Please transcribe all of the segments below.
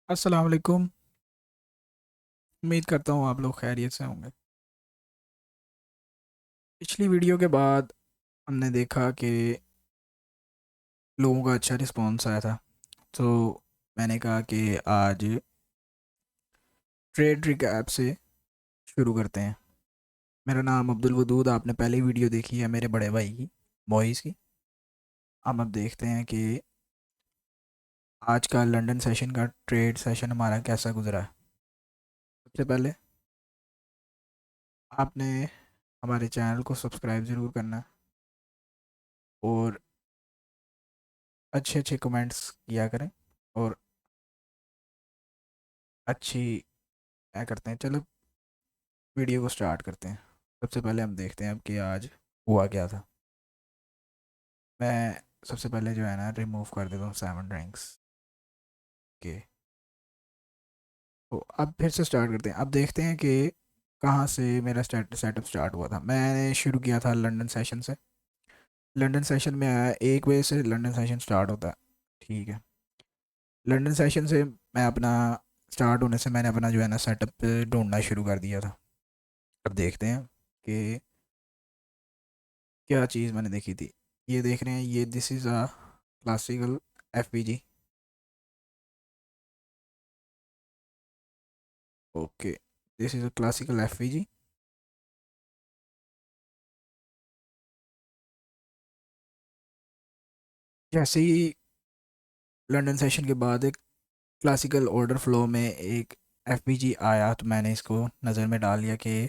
अस्सलाम वालेकुम। उम्मीद करता हूँ आप लोग खैरियत से होंगे। पिछली वीडियो के बाद हमने देखा कि लोगों का अच्छा रिस्पॉन्स आया था, तो मैंने कहा कि आज ट्रेड ट्रिक ऐप से शुरू करते हैं। मेरा नाम अब्दुल वदूद, आपने पहली वीडियो देखी है मेरे बड़े भाई की, बॉयज़ की। अब देखते हैं कि आज का लंदन सेशन का ट्रेड सेशन हमारा कैसा गुजरा है। सबसे पहले आपने हमारे चैनल को सब्सक्राइब ज़रूर करना है और अच्छे अच्छे कमेंट्स किया करें। और अच्छी क्या करते हैं, चलो वीडियो को स्टार्ट करते हैं। सबसे पहले हम देखते हैं अब कि आज हुआ क्या था। मैं सबसे पहले जो है ना रिमूव कर देता हूँ 7 रैंक्स के। तो अब फिर से स्टार्ट करते हैं। अब देखते हैं कि कहाँ से मेरा सेटअप स्टार्ट हुआ था। मैंने शुरू किया था लंदन सेशन से। लंदन सेशन में आया 1 बजे से लंदन सेशन स्टार्ट होता है। ठीक है। लंदन सेशन से मैं अपना स्टार्ट होने से मैंने अपना जो है ना सेटअप ढूंढना शुरू कर दिया था। अब देखते हैं कि क्या चीज़ मैंने देखी थी। ये देख रहे हैं, ये this is a classical F. Okay, this is a classical F. जैसे ही लंदन सेशन के बाद एक क्लासिकल ऑर्डर फ्लो में एक एफ आया, तो मैंने इसको नज़र में डाल लिया कि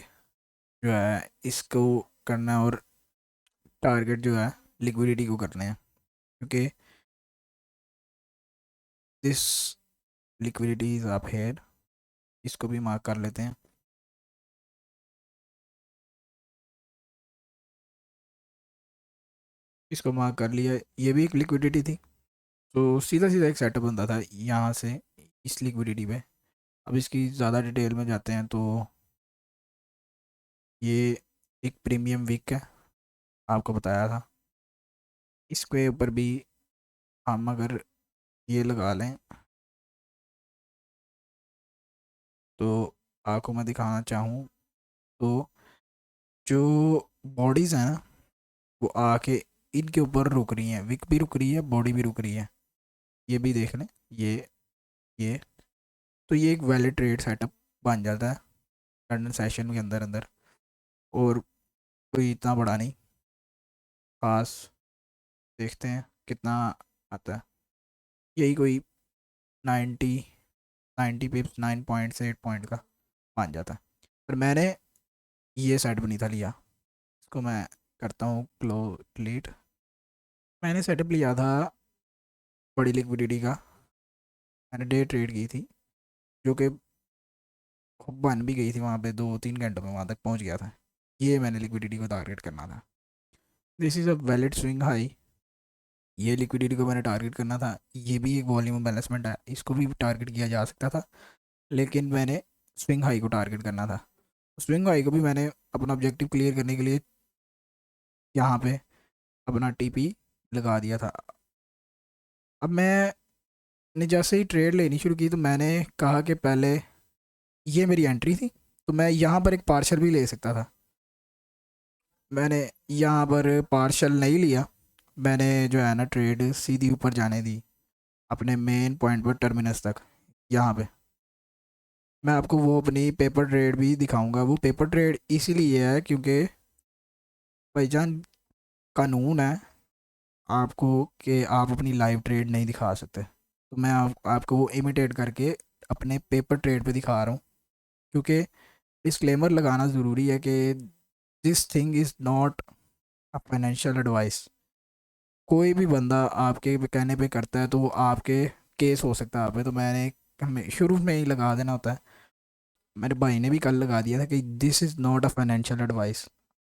जो है इसको करना है और टारगेट जो है लिक्विडिटी को करने हैं, क्योंकि this liquidity is up here. इसको भी मार्क कर लेते हैं। इसको मार्क कर लिया, ये भी एक लिक्विडिटी थी। तो सीधा सीधा एक सेटअप बनता था यहाँ से इस लिक्विडिटी पे। अब इसकी ज़्यादा डिटेल में जाते हैं तो ये एक प्रीमियम वीक है, आपको बताया था। इसके ऊपर भी हम अगर ये लगा लें तो आपको मैं दिखाना चाहूँ तो जो बॉडीज़ हैं ना वो आके इनके ऊपर रुक रही हैं। विक भी रुक रही है, बॉडी भी रुक रही है। ये भी देख लें, ये तो ये एक वैलिड ट्रेड सेटअप बन जाता है लंदन सेशन के अंदर अंदर। और कोई इतना बड़ा नहीं खास। देखते हैं कितना आता है। यही कोई 90 90 पिप्स 9 पॉइंट से 8 पॉइंट का बन जाता है। पर मैंने ये सेट भी नहीं था लिया। इसको मैं करता हूँ क्लीट। मैंने सेटअप लिया था बड़ी लिक्विडिटी का। मैंने डे ट्रेड की थी, जो कि खूब बन भी गई थी। वहाँ पे 2-3 घंटों में वहाँ तक पहुँच गया था। ये मैंने लिक्विडिटी को टारगेट करना था। This is a valid swing high. ये लिक्विडिटी को मैंने टारगेट करना था। ये भी एक वॉल्यूम बैलेंसमेंट है, इसको भी टारगेट किया जा सकता था, लेकिन मैंने स्विंग हाई को टारगेट करना था। स्विंग हाई को भी मैंने अपना ऑब्जेक्टिव क्लियर करने के लिए यहाँ पे अपना टीपी लगा दिया था। अब मैंने जैसे ही ट्रेड लेनी शुरू की तो मैंने कहा कि पहले ये मेरी एंट्री थी, तो मैं यहाँ पर एक पार्शल भी ले सकता था। मैंने यहाँ पर पार्शल नहीं लिया। मैंने जो है ना ट्रेड सीधी ऊपर जाने दी अपने मेन पॉइंट पर, टर्मिनस तक। यहाँ पे मैं आपको वो अपनी पेपर ट्रेड भी दिखाऊंगा। वो पेपर ट्रेड इसीलिए है क्योंकि भाईजान कानून है आपको कि आप अपनी लाइव ट्रेड नहीं दिखा सकते। तो मैं आपको वो इमिटेट करके अपने पेपर ट्रेड पे दिखा रहा हूँ, क्योंकि डिस्क्लेमर लगाना ज़रूरी है कि this thing is not a financial advice. कोई भी बंदा आपके कहने पे करता है तो वो आपके केस हो सकता है आप पे। तो मैंने हमें शुरू में ही लगा देना होता है। मेरे भाई ने भी कल लगा दिया था कि this is not a financial advice.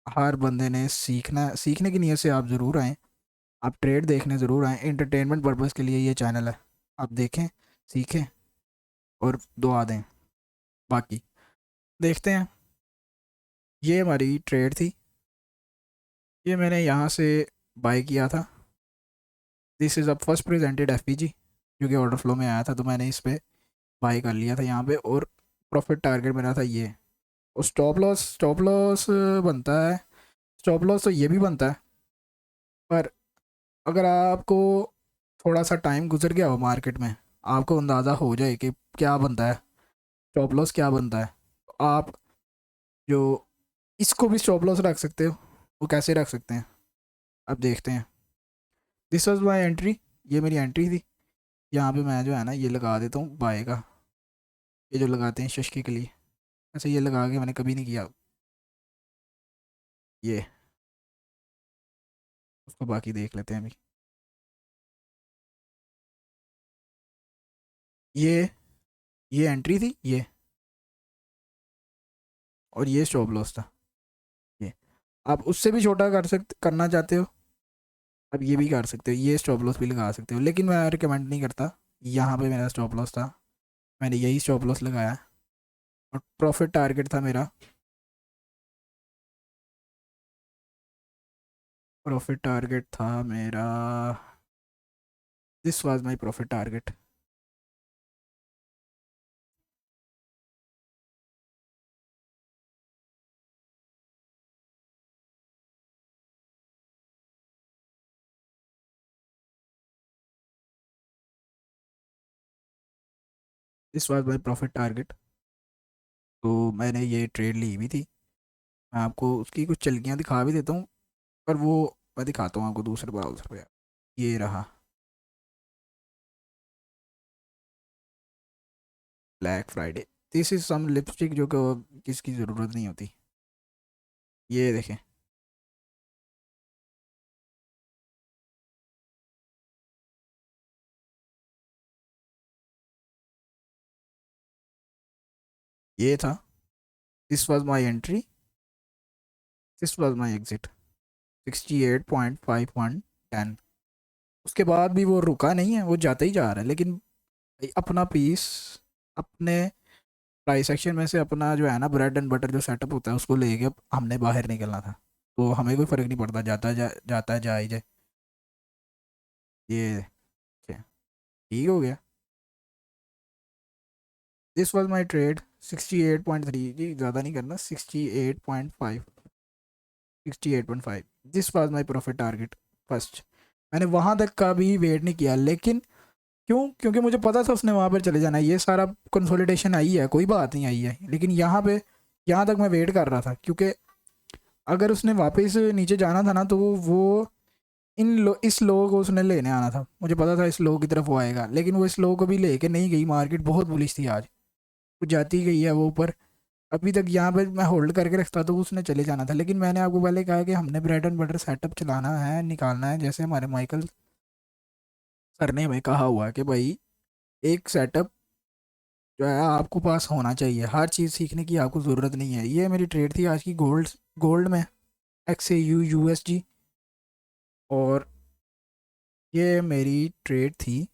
हर बंदे ने सीखने की नीयत से आप ज़रूर आएँ। आप ट्रेड देखने ज़रूर आएँ, एंटरटेनमेंट पर्पज़ के लिए ये चैनल है। आप देखें, सीखें और दुआ दें। बाकी देखते हैं। ये हमारी ट्रेड थी। ये मैंने यहाँ से बाय किया था। This is a first presented F जो कि ऑर्डर फ्लो में आया था, तो मैंने इस पर बाई कर लिया था यहाँ पे, और प्रॉफिट टारगेट मेरा था ये। और स्टॉप लॉस बनता है, स्टॉप लॉस तो ये भी बनता है। पर अगर आपको थोड़ा सा टाइम गुजर गया हो मार्केट में, आपको अंदाज़ा हो जाए कि क्या बनता है, स्टॉप लॉस क्या बनता है, तो आप जो इसको भी स्टॉप लॉस रख सकते हो। वो कैसे रख सकते हैं, अब देखते हैं। दिस वॉज माई एंट्री, ये मेरी एंट्री थी। यहाँ पे मैं जो है ना ये लगा देता हूँ बाय का, ये जो लगाते हैं शशकी के लिए, ऐसे ये लगा के मैंने कभी नहीं किया ये। उसको बाकी देख लेते हैं अभी। ये ये एंट्री थी ये, और ये स्टॉप लॉस था ये। आप उससे भी छोटा करना चाहते हो, अब ये भी कर सकते हो, ये स्टॉप लॉस भी लगा सकते हो, लेकिन मैं रिकमेंड नहीं करता। यहाँ पे मेरा स्टॉप लॉस था, मैंने यही स्टॉप लॉस लगाया, और प्रॉफिट टारगेट था मेरा, प्रॉफिट टारगेट था मेरा, this was my profit target. This was my profit target. तो मैंने ये ट्रेड ली हुई थी, मैं आपको उसकी कुछ चलकियाँ दिखा भी देता हूँ, पर वो मैं दिखाता हूँ आपको दूसरे ब्राउज़र पे। ये रहा black Friday, this is some lipstick जो कि किसकी ज़रूरत नहीं होती। ये देखें, ये था, this was my entry, this was my exit, 68.5110। उसके बाद भी वो रुका नहीं है, वो जाता ही जा रहा है, लेकिन भाई अपना पीस अपने प्राइस एक्शन में से अपना जो है ना ब्रेड एंड बटर जो सेटअप होता है उसको लेके हमने बाहर निकलना था। तो हमें कोई फ़र्क नहीं पड़ता, जाता है जा ही जाए। ये क्या, ठीक हो गया। दिस वाज माय ट्रेड, 68.3, जी ज़्यादा नहीं करना, 68.5, 68.5। This was my profit target first. मैंने वहाँ तक का भी वेट नहीं किया, लेकिन क्यों, क्योंकि मुझे पता था उसने वहाँ पर चले जाना है। ये सारा कंसोलिडेशन आई है, कोई बात नहीं आई है, लेकिन यहाँ पे यहाँ तक मैं वेट कर रहा था, क्योंकि अगर उसने वापस नीचे जाना था ना, तो वो इस लो को उसने लेने आना था। मुझे पता था इस लो की तरफ वो आएगा, लेकिन वो इस लो को भी लेके नहीं गई। मार्केट बहुत बुलिश थी आज, वो जाती गई है वो ऊपर। अभी तक यहाँ पे मैं होल्ड करके रखता तो उसने चले जाना था, लेकिन मैंने आपको पहले कहा कि हमने ब्रेड एंड बटर सेटअप चलाना है, निकालना है, जैसे हमारे माइकल सर ने हमें कहा हुआ है कि भाई एक सेटअप जो है आपको पास होना चाहिए, हर चीज़ सीखने की आपको ज़रूरत नहीं है। ये मेरी ट्रेड थी आज की, गोल्ड गोल्ड में XAU USG, और ये मेरी ट्रेड थी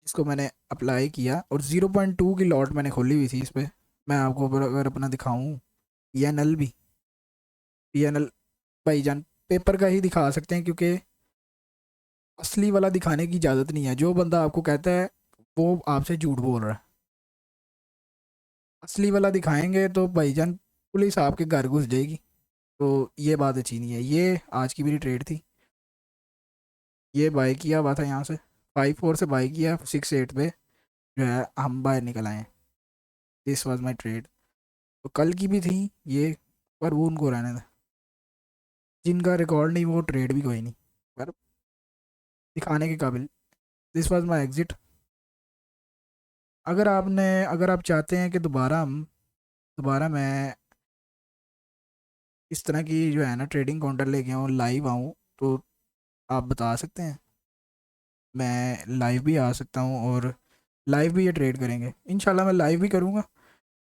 जिसको मैंने अप्लाई किया, और 0.2 की लॉट मैंने खोली हुई थी इस पर। मैं आपको अगर अपना दिखाऊँ, PNL भी, PNL भाईजान पेपर का ही दिखा सकते हैं, क्योंकि असली वाला दिखाने की इजाज़त नहीं है। जो बंदा आपको कहता है वो आपसे झूठ बोल रहा है। असली वाला दिखाएंगे तो भाईजान पुलिस आपके घर घुस जाएगी। तो ये बात अच्छी नहीं है। ये आज की मेरी ट्रेड थी, ये बाई किया हुआ था यहाँ से, 5-4 से बाई किया, 6-8 पे जो है हम बाहर निकल आए। This was my trade. तो कल की भी थी ये, पर वो उनको रहने था, जिनका रिकॉर्ड नहीं वो ट्रेड भी कोई नहीं, पर दिखाने के काबिल। This was my exit. अगर आप चाहते हैं कि दोबारा मैं इस तरह की जो है ना ट्रेडिंग काउंटर लेके आऊँ, लाइव आऊँ, तो आप बता सकते हैं। मैं लाइव भी आ सकता हूँ, और लाइव भी ये ट्रेड करेंगे इंशाल्लाह। मैं लाइव भी करूँगा,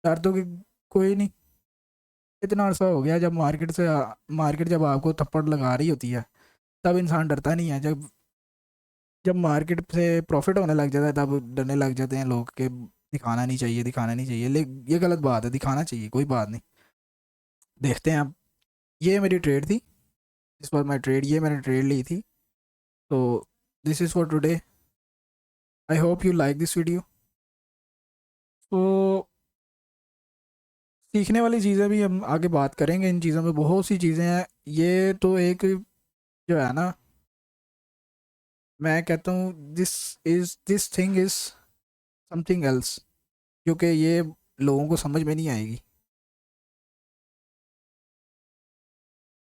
डर तो कि कोई नहीं। इतना अरसा हो गया जब मार्केट जब आपको थप्पड़ लगा रही होती है, तब इंसान डरता नहीं है। जब जब मार्केट से प्रॉफिट होने लग जाता है, तब डरने लग जाते हैं लोग कि दिखाना नहीं चाहिए, दिखाना नहीं चाहिए। लेकिन ये गलत बात है, दिखाना चाहिए, कोई बात नहीं। देखते हैं अब। ये मेरी ट्रेड थी, इस पर मैं ट्रेड, ये मैंने ट्रेड ली थी। तो this is for today. I hope you like this video. तो सीखने वाली चीज़ें भी हम आगे बात करेंगे, इन चीज़ों में बहुत सी चीज़ें हैं। ये तो एक जो है ना, मैं कहता हूँ this thing is something else, क्योंकि ये लोगों को समझ में नहीं आएगी।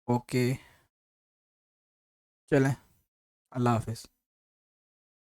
ओके, चलें, अल्लाह हाफिज़।